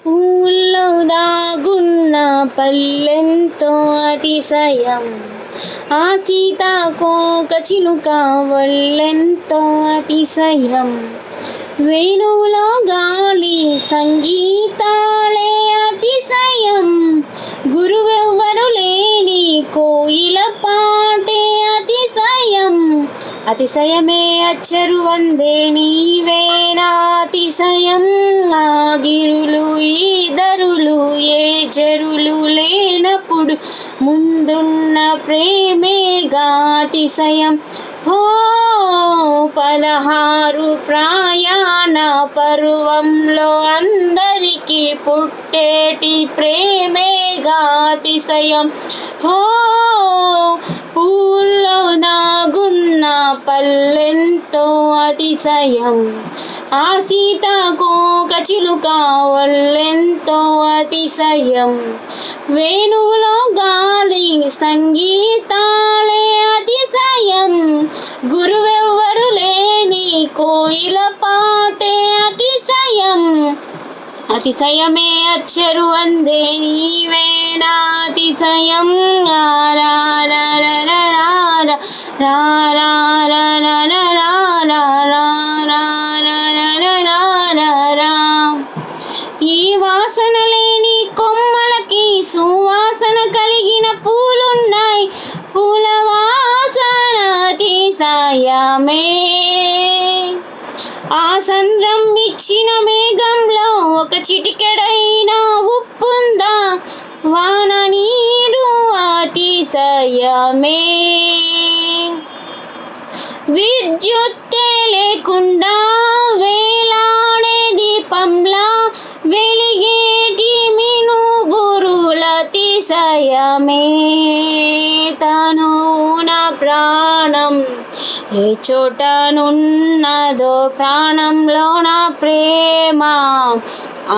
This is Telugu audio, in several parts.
ఊళ్ళో దాగున్న పల్లెంతో అతిశయం, ఆ సీతాకోక చిలుక వల్లెంతో అతిశయం. వేణువులో గాలి సంగీతాలే అతిశయం, గురువెవ్వరు లేని కోయిల పాటే అతిశయం. అతిశయమే అచ్చరు వందే నీవేనా అతిశయం. ఆగిరులు ఈదరులు ఏ జరులు లేనప్పుడు ముందున్న ప్రేమేగా అతిశయం. 16 ప్రయాణ పర్వంలో అందరికీ పుట్టేటి ప్రేమేగా అతిశయం. పూల్లో దాగున్న పల్లెంతో అతిశయం, ఆ సీతాకోక చిలుక వల్లెంతో అతిశయం. వేణువులో గాలి సంగీతాలే అతిశయం, గురువెవ్వరు లేని కోయిల పాటే అతిశయం. అతిశయమే అచ్చరు వందే నీవేనా అతిశయం. ఈ వాసన లేని కొమ్మలకి సువాసన కలిగిన పూలున్నాయి, పూల వాసన అతిశయమే. ఆ సంద్రం ఇచ్చిన మేఘంలో ఒక చిటికెడైనా ఉప్పుందా, వాన నీరు అతిశయమే. విద్యుత్తే లేకుండా వేలాడే దీపంలా వెలిగేటి మినుగురుల అతిశయమే. తనున ప్రాణం ఏ చోటనున్నదో ప్రాణంలో నా ప్రేమ,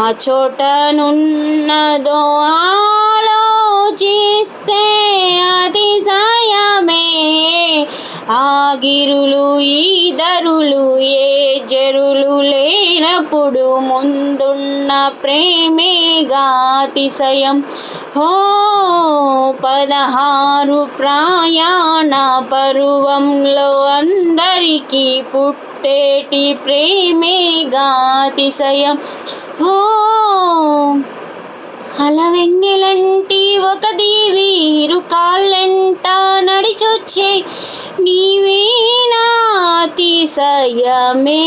ఆ చోటనున్నదో ఆలోచిస్తే అతిశయమే. ఆగిరులు ఈదరులు ఏ జరులు లేనప్పుడు ముందున్న ప్రేమేగా అతిశయం. 16 ప్రయాణ పర్వంలో అందరికీ పుట్టేటి ప్రేమేగా అతిశయం. అలవెన్నెలంటి ఒక దీవి ఇరుకాళ్ళెంట నడిచొచ్చే నీవేనా అతిశయమే.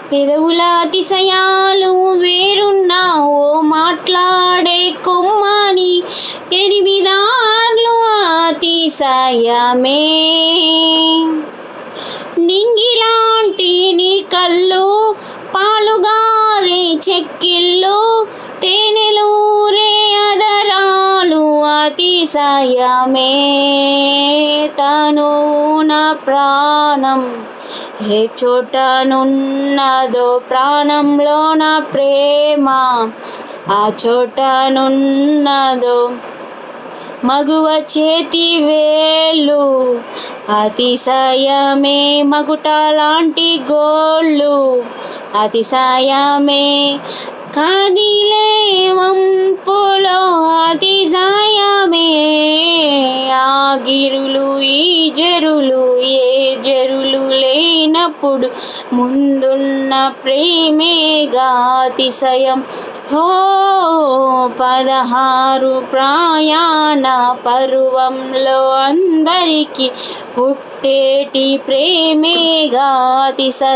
పెదవుల అతిశయాలు వేరున్నా ఓ మాట్లాడే కొమ్మని 8 ఆర్లు అతిశయమే. నింగిలాంటి నీ కళ్ళు, పాలుగారే చెక్కిళ్ళు, తేనెలూరే అదరాలు అతిశయమే. తనున ప్రాణం ఏ చోటనున్నదో ప్రాణంలో నా ప్రేమ, ఆ చోటనున్నదో మగువ చేతి వేళ్ళు అతిశయమే. మగుట లాంటి గోళ్ళు అతిశయమే. కదిలే వంపులో అతిశయమే. ఆగిరులు ఈ జరులు ఏ జరులు లేనప్పుడు ముందున్న ప్రేమేగా అతిశయం. 16 ప్రయాణ పర్వంలో అందరికీ పుట్టేటి ప్రేమేగా అతిశయం.